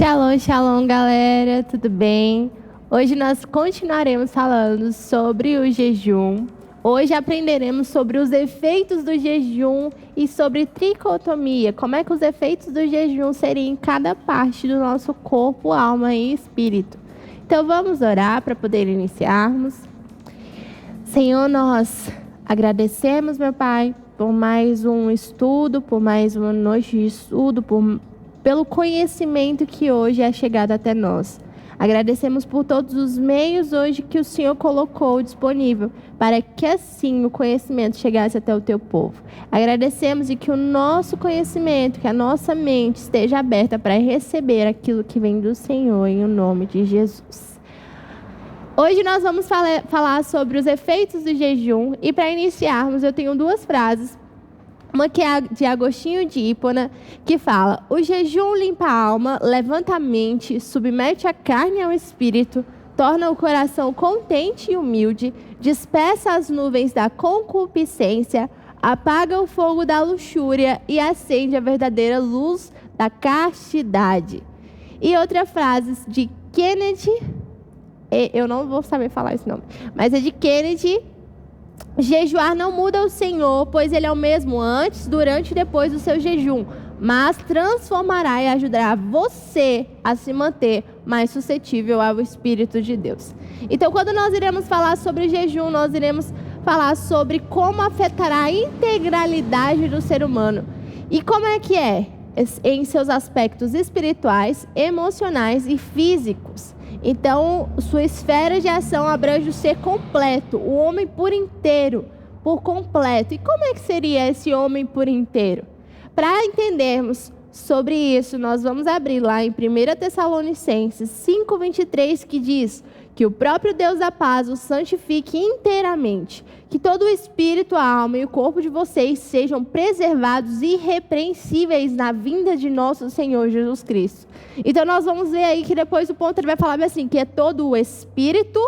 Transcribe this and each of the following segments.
Shalom, shalom, galera, tudo bem? Hoje nós continuaremos falando sobre o jejum. Hoje aprenderemos sobre os efeitos do jejum e sobre tricotomia, como é que os efeitos do jejum seriam em cada parte do nosso corpo, alma e espírito. Então vamos orar para poder iniciarmos. Senhor, nós agradecemos, meu Pai, por mais um estudo, por mais uma noite de estudo, pelo conhecimento que hoje é chegado até nós. Agradecemos por todos os meios hoje que o Senhor colocou disponível para que assim o conhecimento chegasse até o teu povo. Agradecemos e que o nosso conhecimento, que a nossa mente esteja aberta para receber aquilo que vem do Senhor em nome de Jesus. Hoje nós vamos falar sobre os efeitos do jejum e para iniciarmos eu tenho duas frases. Uma que é de Agostinho de Hipona, que fala: o jejum limpa a alma, levanta a mente, submete a carne ao espírito, torna o coração contente e humilde, dispersa as nuvens da concupiscência, apaga o fogo da luxúria e acende a verdadeira luz da castidade. E outra frase de Kennedy, eu não vou saber falar esse nome, mas é de Kennedy: jejuar não muda o Senhor, pois Ele é o mesmo antes, durante e depois do seu jejum, mas transformará e ajudará você a se manter mais suscetível ao Espírito de Deus. Então, quando nós iremos falar sobre jejum, nós iremos falar sobre como afetará a integralidade do ser humano. E como é que é? Em seus aspectos espirituais, emocionais e físicos. Então, sua esfera de ação abrange o ser completo, o homem por inteiro, por completo. E como é que seria esse homem por inteiro? Para entendermos sobre isso, nós vamos abrir lá em 1 Tessalonicenses 5:23, que diz que o próprio Deus da paz o santifique inteiramente, que todo o espírito, a alma e o corpo de vocês sejam preservados irrepreensíveis na vinda de nosso Senhor Jesus Cristo. Então nós vamos ver aí que depois o ponto ele vai falar assim, que é todo o espírito,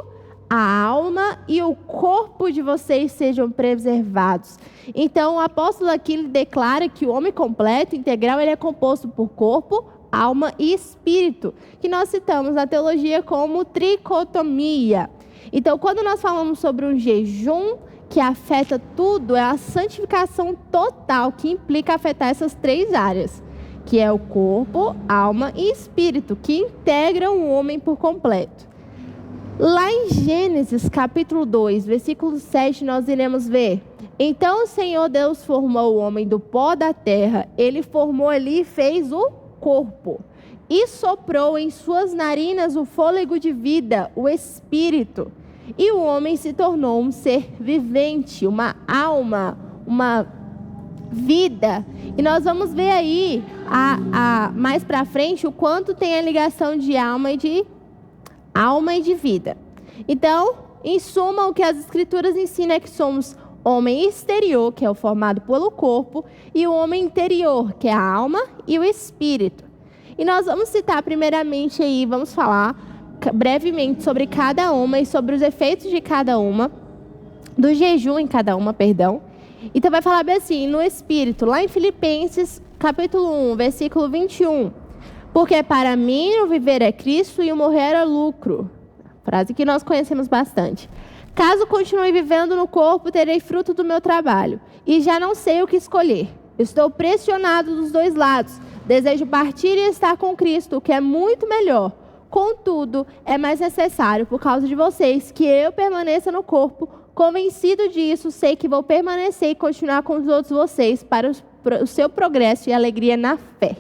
a alma e o corpo de vocês sejam preservados. Então o apóstolo aqui ele declara que o homem completo, integral, ele é composto por corpo, alma e espírito, que nós citamos na teologia como tricotomia. Então, quando nós falamos sobre um jejum que afeta tudo, é a santificação total, que implica afetar essas três áreas, que é o corpo, alma e espírito, que integram o homem por completo. Lá em Gênesis, capítulo 2, versículo 7, nós iremos ver: então o Senhor Deus formou o homem do pó da terra, ele formou ali e fez o corpo, e soprou em suas narinas o fôlego de vida, o espírito, e o homem se tornou um ser vivente, uma alma, uma vida. E nós vamos ver aí, mais para frente, o quanto tem a ligação de alma e de vida. Então, em suma, o que as escrituras ensinam é que somos homem exterior, que é o formado pelo corpo, e o homem interior, que é a alma e o espírito. E nós vamos citar primeiramente aí, vamos falar brevemente sobre cada uma e sobre os efeitos de cada uma, do jejum em cada uma, perdão. Então vai falar bem assim, no espírito, lá em Filipenses, capítulo 1, versículo 21. Porque para mim o viver é Cristo e o morrer é lucro. Frase que nós conhecemos bastante. Caso continue vivendo no corpo, terei fruto do meu trabalho, e já não sei o que escolher. Estou pressionado dos dois lados. Desejo partir e estar com Cristo, o que é muito melhor. Contudo, é mais necessário, por causa de vocês, que eu permaneça no corpo. Convencido disso, sei que vou permanecer e continuar com os outros vocês para o seu progresso e alegria na fé.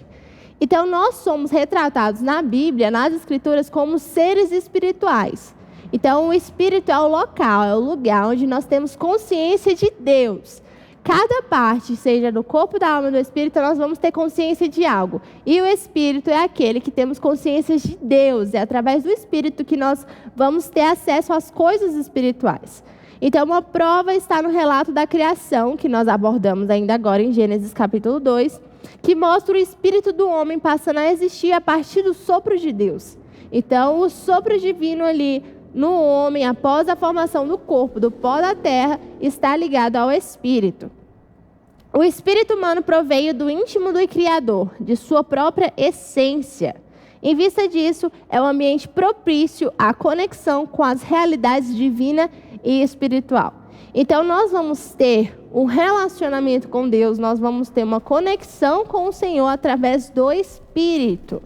Então, nós somos retratados na Bíblia, nas Escrituras, como seres espirituais. Então, o espírito é o local, é o lugar onde nós temos consciência de Deus. Cada parte, seja do corpo, da alma e do espírito, nós vamos ter consciência de algo. E o espírito é aquele que temos consciência de Deus. É através do espírito que nós vamos ter acesso às coisas espirituais. Então, uma prova está no relato da criação, que nós abordamos ainda agora em Gênesis capítulo 2, que mostra o espírito do homem passando a existir a partir do sopro de Deus. Então, o sopro divino ali no homem, após a formação do corpo, do pó da terra, está ligado ao espírito. O espírito humano proveio do íntimo do Criador, de sua própria essência. Em vista disso, é um ambiente propício à conexão com as realidades divina e espiritual. Então, nós vamos ter um relacionamento com Deus, nós vamos ter uma conexão com o Senhor através do Espírito.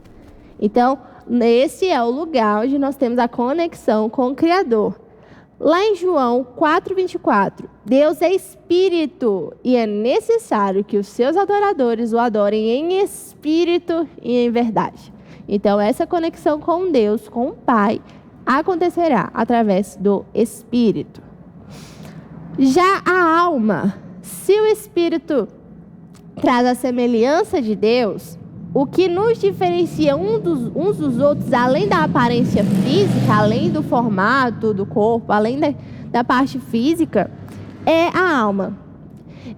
Então, esse é o lugar onde nós temos a conexão com o Criador. Lá em João 4:24, Deus é Espírito e é necessário que os seus adoradores o adorem em espírito e em verdade. Então, essa conexão com Deus, com o Pai, acontecerá através do Espírito. Já a alma, se o Espírito traz a semelhança de Deus, o que nos diferencia uns dos outros, além da aparência física, além do formato do corpo, além da parte física, é a alma.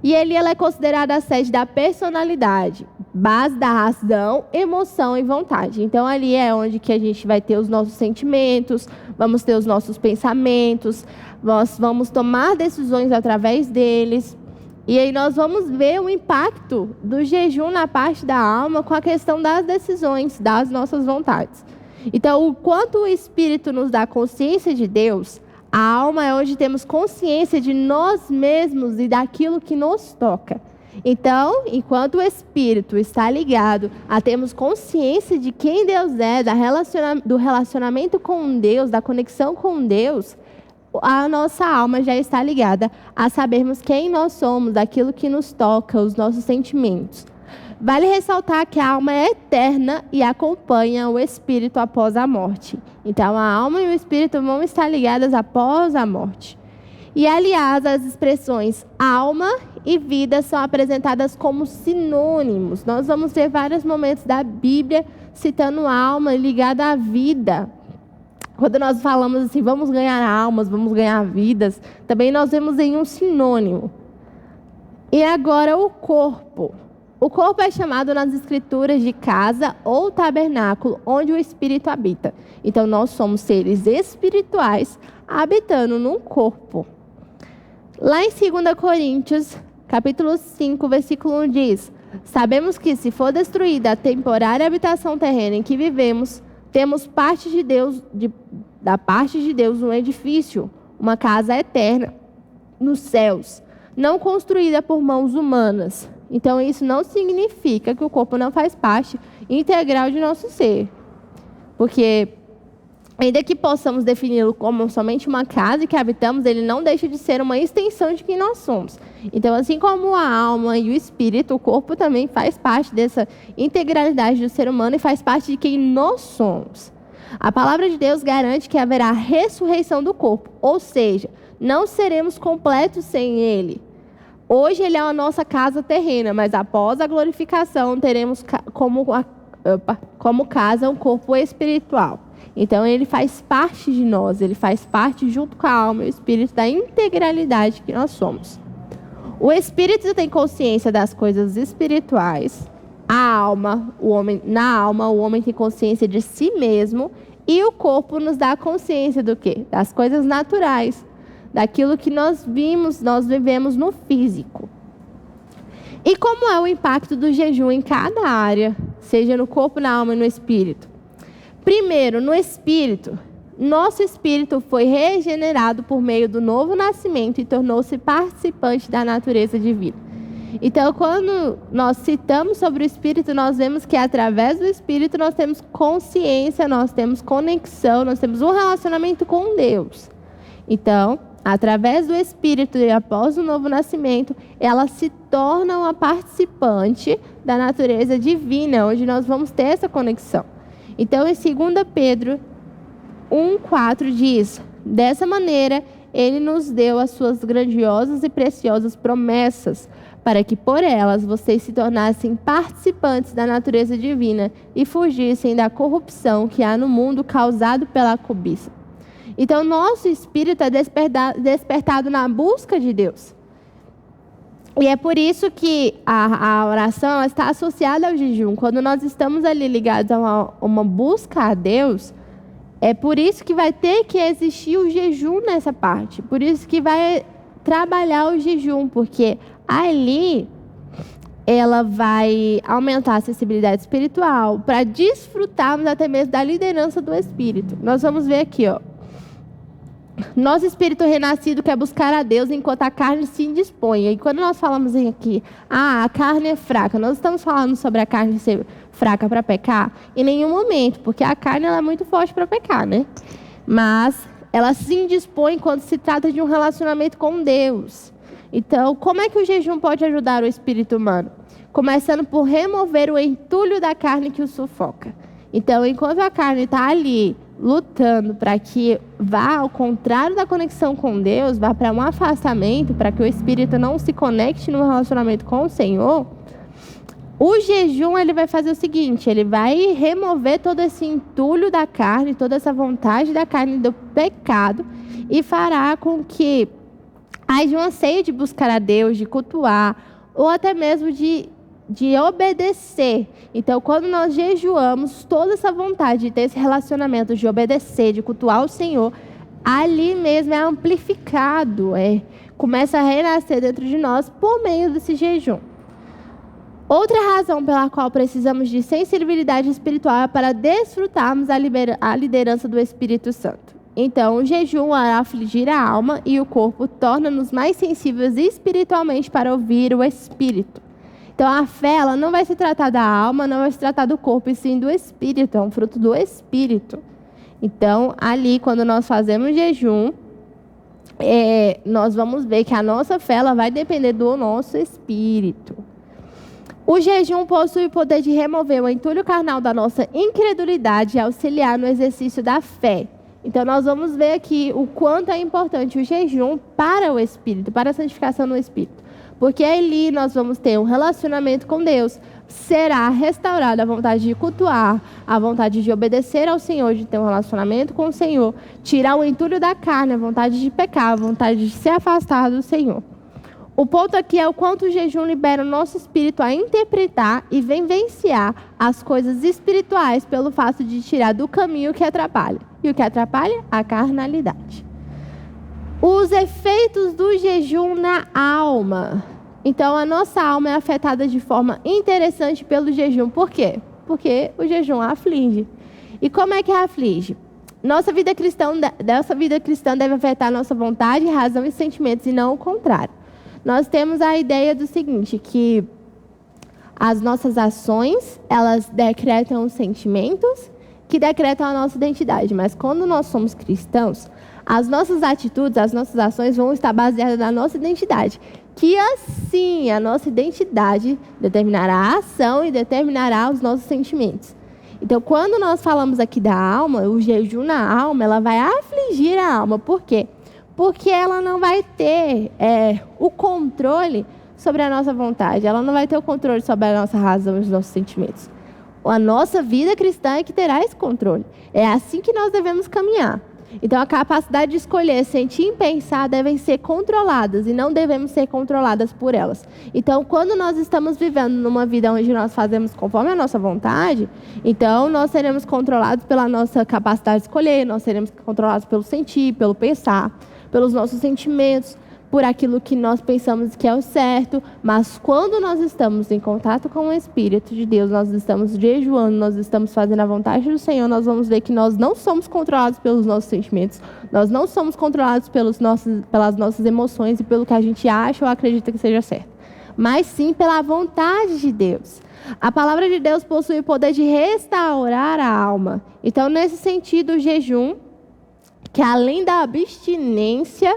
E ela é considerada a sede da personalidade, base da razão, emoção e vontade. Então, ali é onde que a gente vai ter os nossos sentimentos, vamos ter os nossos pensamentos, nós vamos tomar decisões através deles. E aí nós vamos ver o impacto do jejum na parte da alma com a questão das decisões, das nossas vontades. Então, o quanto o Espírito nos dá consciência de Deus, a alma é onde temos consciência de nós mesmos e daquilo que nos toca. Então, enquanto o Espírito está ligado a termos consciência de quem Deus é, do relacionamento com Deus, da conexão com Deus, a nossa alma já está ligada a sabermos quem nós somos, daquilo que nos toca, os nossos sentimentos. Vale ressaltar que a alma é eterna e acompanha o espírito após a morte. Então, a alma e o espírito vão estar ligadas após a morte. E, aliás, as expressões alma e vida são apresentadas como sinônimos. Nós vamos ver vários momentos da Bíblia citando alma ligada à vida. Quando nós falamos assim, vamos ganhar almas, vamos ganhar vidas, também nós vemos em um sinônimo. E agora o corpo. O corpo é chamado nas Escrituras de casa ou tabernáculo, onde o Espírito habita. Então, nós somos seres espirituais habitando num corpo. Lá em 2 Coríntios, capítulo 5, versículo 1 diz: sabemos que se for destruída a temporária habitação terrena em que vivemos, temos da parte de Deus um edifício, uma casa eterna nos céus, não construída por mãos humanas. Então, isso não significa que o corpo não faz parte integral de nosso ser. Porque, ainda que possamos defini-lo como somente uma casa que habitamos, ele não deixa de ser uma extensão de quem nós somos. Então, assim como a alma e o espírito, o corpo também faz parte dessa integralidade do ser humano e faz parte de quem nós somos. A palavra de Deus garante que haverá ressurreição do corpo, ou seja, não seremos completos sem ele. Hoje ele é a nossa casa terrena, mas após a glorificação teremos como casa um corpo espiritual. Então ele faz parte de nós, ele faz parte junto com a alma e o espírito da integralidade que nós somos. O espírito tem consciência das coisas espirituais, na alma o homem tem consciência de si mesmo e o corpo nos dá consciência do quê? Das coisas naturais, daquilo que nós vivemos no físico. E como é o impacto do jejum em cada área, seja no corpo, na alma e no espírito? Primeiro, no espírito, nosso espírito foi regenerado por meio do novo nascimento e tornou-se participante da natureza divina. Então, quando nós citamos sobre o espírito, nós vemos que através do espírito nós temos consciência, nós temos conexão, nós temos um relacionamento com Deus. Então, através do Espírito e após o novo nascimento, ela se torna uma participante da natureza divina, onde nós vamos ter essa conexão. Então, em 2 Pedro 1,4 diz: dessa maneira, ele nos deu as suas grandiosas e preciosas promessas, para que por elas vocês se tornassem participantes da natureza divina e fugissem da corrupção que há no mundo causado pela cobiça. Então, nosso espírito é despertado na busca de Deus. E é por isso que a oração está associada ao jejum. Quando nós estamos ali ligados a uma busca a Deus, é por isso que vai ter que existir o jejum nessa parte. Por isso que vai trabalhar o jejum, porque ali ela vai aumentar a acessibilidade espiritual para desfrutarmos até mesmo da liderança do Espírito. Nós vamos ver aqui, ó. Nosso espírito renascido quer buscar a Deus enquanto a carne se indispõe. E quando nós falamos aqui, a carne é fraca, nós estamos falando sobre a carne ser fraca para pecar? Em nenhum momento, porque a carne ela é muito forte para pecar, né? Mas ela se indispõe quando se trata de um relacionamento com Deus. Então, como é que o jejum pode ajudar o espírito humano? Começando por remover o entulho da carne que o sufoca. Então, enquanto a carne está ali lutando para que vá ao contrário da conexão com Deus, vá para um afastamento, para que o espírito não se conecte no relacionamento com o Senhor, o jejum ele vai fazer o seguinte, ele vai remover todo esse entulho da carne, toda essa vontade da carne do pecado e fará com que haja um anseio de buscar a Deus, de cultuar, ou até mesmo de obedecer. Então, quando nós jejuamos, toda essa vontade de ter esse relacionamento, de obedecer, de cultuar o Senhor, ali mesmo é amplificado, começa a renascer dentro de nós por meio desse jejum. Outra razão pela qual precisamos de sensibilidade espiritual é para desfrutarmos a liderança do Espírito Santo. Então, o jejum irá afligir a alma e o corpo, torna-nos mais sensíveis espiritualmente para ouvir o Espírito. Então, a fé ela não vai se tratar da alma, não vai se tratar do corpo, e sim do Espírito, é um fruto do Espírito. Então, ali, quando nós fazemos jejum, nós vamos ver que a nossa fé ela vai depender do nosso Espírito. O jejum possui o poder de remover o entulho carnal da nossa incredulidade e auxiliar no exercício da fé. Então, nós vamos ver aqui o quanto é importante o jejum para o Espírito, para a santificação no Espírito. Porque ali nós vamos ter um relacionamento com Deus. Será restaurada a vontade de cultuar, a vontade de obedecer ao Senhor, de ter um relacionamento com o Senhor. Tirar o entulho da carne, a vontade de pecar, a vontade de se afastar do Senhor. O ponto aqui é o quanto o jejum libera o nosso espírito a interpretar e vivenciar as coisas espirituais pelo fato de tirar do caminho o que atrapalha. E o que atrapalha? A carnalidade. Os efeitos do jejum na alma. Então, a nossa alma é afetada de forma interessante pelo jejum. Por quê? Porque o jejum aflige. E como é que aflige? Nossa vida cristã deve afetar nossa vontade, razão e sentimentos, e não o contrário. Nós temos a ideia do seguinte, que as nossas ações, elas decretam os sentimentos, que decretam a nossa identidade. Mas quando nós somos cristãos, as nossas atitudes, as nossas ações vão estar baseadas na nossa identidade. Que assim, a nossa identidade determinará a ação e determinará os nossos sentimentos. Então, quando nós falamos aqui da alma, o jejum na alma, ela vai afligir a alma. Por quê? Porque ela não vai ter o controle sobre a nossa vontade. Ela não vai ter o controle sobre a nossa razão e os nossos sentimentos. A nossa vida cristã é que terá esse controle. É assim que nós devemos caminhar. Então, a capacidade de escolher, sentir e pensar devem ser controladas e não devemos ser controladas por elas. Então, quando nós estamos vivendo numa vida onde nós fazemos conforme a nossa vontade, então nós seremos controlados pela nossa capacidade de escolher, nós seremos controlados pelo sentir, pelo pensar, pelos nossos sentimentos, por aquilo que nós pensamos que é o certo. Mas quando nós estamos em contato com o Espírito de Deus, nós estamos jejuando, nós estamos fazendo a vontade do Senhor, nós vamos ver que nós não somos controlados pelos nossos sentimentos, nós não somos controlados pelas nossas emoções e pelo que a gente acha ou acredita que seja certo, mas sim pela vontade de Deus. A palavra de Deus possui o poder de restaurar a alma. Então, nesse sentido, o jejum, que além da abstinência,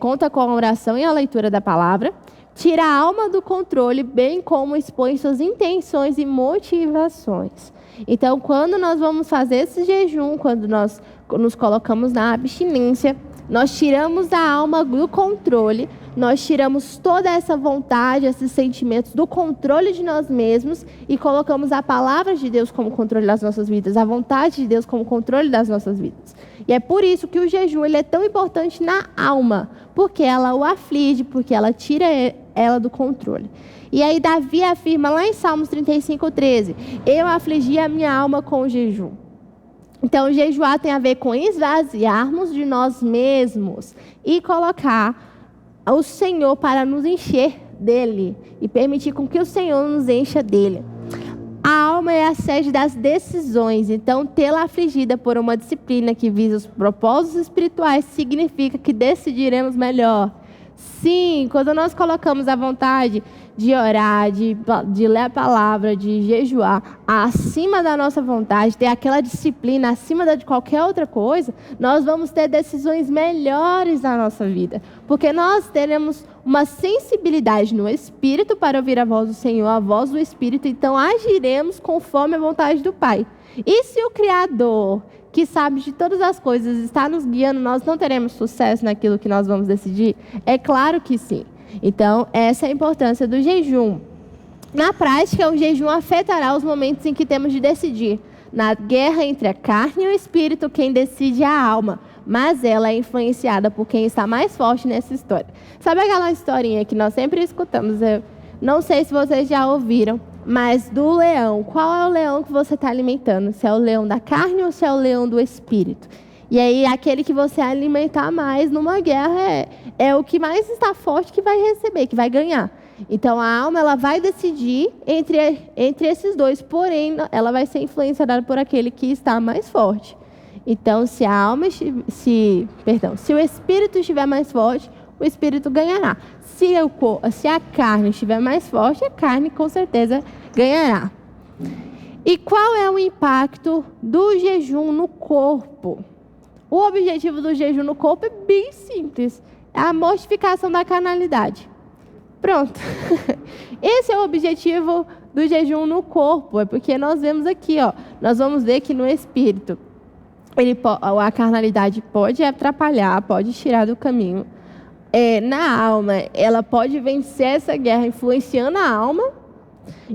conta com a oração e a leitura da palavra, tira a alma do controle, bem como expõe suas intenções e motivações. Então, quando nós vamos fazer esse jejum, quando nós nos colocamos na abstinência, nós tiramos a alma do controle, nós tiramos toda essa vontade, esses sentimentos do controle de nós mesmos e colocamos a palavra de Deus como controle das nossas vidas, a vontade de Deus como controle das nossas vidas. E é por isso que o jejum ele é tão importante na alma, porque ela o aflige, porque ela tira ela do controle. E aí Davi afirma lá em Salmos 35:13, eu afligi a minha alma com o jejum. Então, jejuar tem a ver com esvaziarmos de nós mesmos e colocar o Senhor para nos encher dele e permitir com que o Senhor nos encha dele. A alma é a sede das decisões, então tê-la afligida por uma disciplina que visa os propósitos espirituais significa que decidiremos melhor. Sim, quando nós colocamos a vontade de orar, de ler a palavra, de jejuar acima da nossa vontade, ter aquela disciplina acima de qualquer outra coisa, nós vamos ter decisões melhores na nossa vida. Porque nós teremos uma sensibilidade no Espírito para ouvir a voz do Senhor, a voz do Espírito, então agiremos conforme a vontade do Pai. E se o Criador, que sabe de todas as coisas, está nos guiando, nós não teremos sucesso naquilo que nós vamos decidir? É claro que sim. Então, essa é a importância do jejum. Na prática, o jejum afetará os momentos em que temos de decidir. Na guerra entre a carne e o espírito, quem decide é a alma, mas ela é influenciada por quem está mais forte nessa história. Sabe aquela historinha que nós sempre escutamos? Eu não sei se vocês já ouviram, mas do leão. Qual é o leão que você está alimentando? Se é o leão da carne ou se é o leão do espírito? E aí, aquele que você alimentar mais numa guerra é o que mais está forte que vai receber, que vai ganhar. Então, a alma ela vai decidir entre esses dois, porém, ela vai ser influenciada por aquele que está mais forte. Então, se o espírito estiver mais forte, o espírito ganhará. Se a carne estiver mais forte, a carne com certeza ganhará. E qual é o impacto do jejum no corpo? O objetivo do jejum no corpo é bem simples. É a mortificação da carnalidade. Pronto. Esse é o objetivo do jejum no corpo. É porque nós vemos aqui, nós vamos ver que no espírito, a carnalidade pode atrapalhar, pode tirar do caminho. Na alma, ela pode vencer essa guerra influenciando a alma.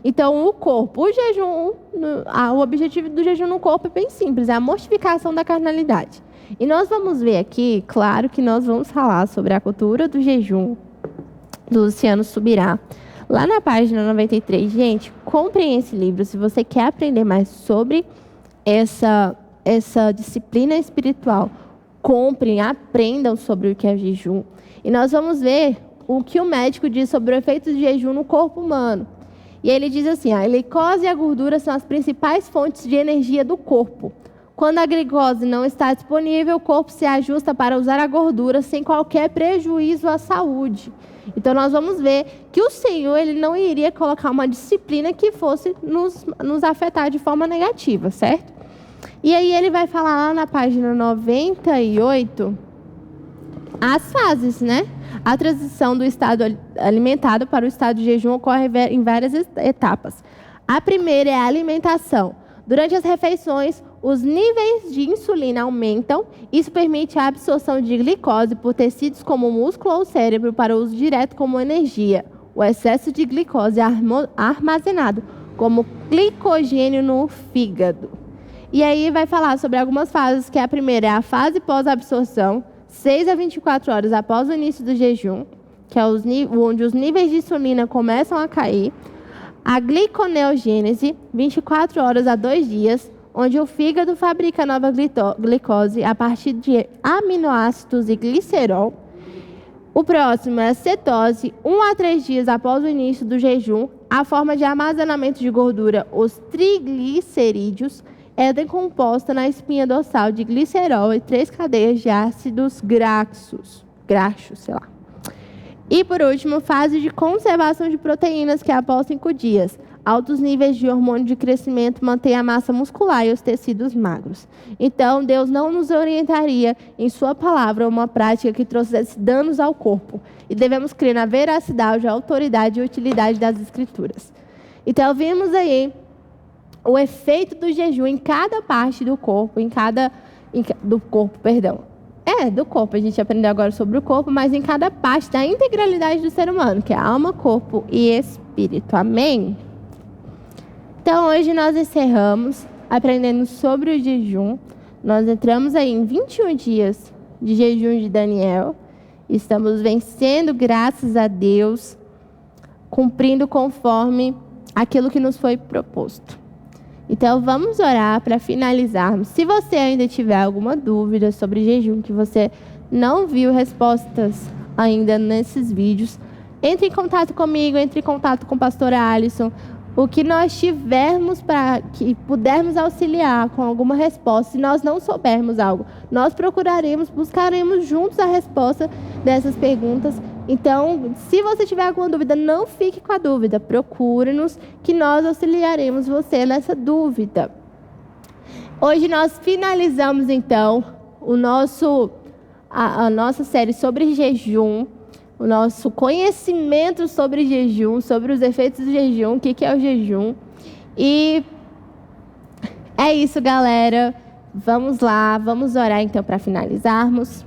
Então, o corpo, o objetivo do jejum no corpo é bem simples, é a mortificação da carnalidade. E nós vamos ver aqui, claro que nós vamos falar sobre a cultura do jejum, do Luciano Subirá, lá na página 93. Gente, comprem esse livro se você quer aprender mais sobre essa disciplina espiritual. Comprem, aprendam sobre o que é jejum. E nós vamos ver o que o médico diz sobre o efeito de jejum no corpo humano. E ele diz assim, a glicose e a gordura são as principais fontes de energia do corpo. Quando a glicose não está disponível, o corpo se ajusta para usar a gordura sem qualquer prejuízo à saúde. Então, nós vamos ver que o Senhor ele não iria colocar uma disciplina que fosse nos afetar de forma negativa, certo? E aí ele vai falar lá na página 98 as fases, né? A transição do estado alimentado para o estado de jejum ocorre em várias etapas. A primeira é a alimentação. Durante as refeições, os níveis de insulina aumentam. Isso permite a absorção de glicose por tecidos como o músculo ou o cérebro para uso direto como energia. O excesso de glicose é armazenado como glicogênio no fígado. E aí vai falar sobre algumas fases, que a primeira é a fase pós-absorção, 6 a 24 horas após o início do jejum, que é onde os níveis de insulina começam a cair. A gliconeogênese, 24 horas a 2 dias, onde o fígado fabrica nova glicose a partir de aminoácidos e glicerol. O próximo é a cetose, 1 a 3 dias após o início do jejum. A forma de armazenamento de gordura, os triglicerídeos, é decomposta na espinha dorsal de glicerol e 3 cadeias de ácidos graxos, sei lá. E, por último, fase de conservação de proteínas, que é após 5 dias. Altos níveis de hormônio de crescimento mantêm a massa muscular e os tecidos magros. Então, Deus não nos orientaria em sua palavra uma prática que trouxesse danos ao corpo. E devemos crer na veracidade, autoridade e utilidade das Escrituras. Então, vimos aí o efeito do jejum em cada parte do corpo, do corpo. A gente aprendeu agora sobre o corpo, mas em cada parte da integralidade do ser humano, que é alma, corpo e espírito. Amém? Então, hoje nós encerramos aprendendo sobre o jejum. Nós entramos aí em 21 dias de jejum de Daniel. Estamos vencendo, graças a Deus, cumprindo conforme aquilo que nos foi proposto. Então, vamos orar para finalizarmos. Se você ainda tiver alguma dúvida sobre jejum, que você não viu respostas ainda nesses vídeos, entre em contato comigo, entre em contato com o pastor Alisson. O que nós tivermos para que pudermos auxiliar com alguma resposta, se nós não soubermos algo, nós procuraremos, buscaremos juntos a resposta dessas perguntas. Então, se você tiver alguma dúvida, não fique com a dúvida, procure-nos que nós auxiliaremos você nessa dúvida. Hoje nós finalizamos então a nossa série sobre jejum, o nosso conhecimento sobre jejum, sobre os efeitos do jejum, o que é o jejum. E é isso, galera. Vamos lá, vamos orar então para finalizarmos.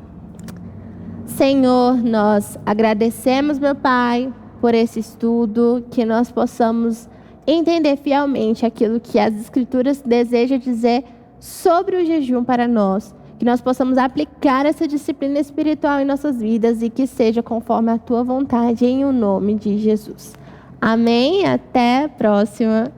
Senhor, nós agradecemos, meu Pai, por esse estudo, que nós possamos entender fielmente aquilo que as Escrituras desejam dizer sobre o jejum para nós. Que nós possamos aplicar essa disciplina espiritual em nossas vidas e que seja conforme a Tua vontade, em o nome de Jesus. Amém? Até a próxima.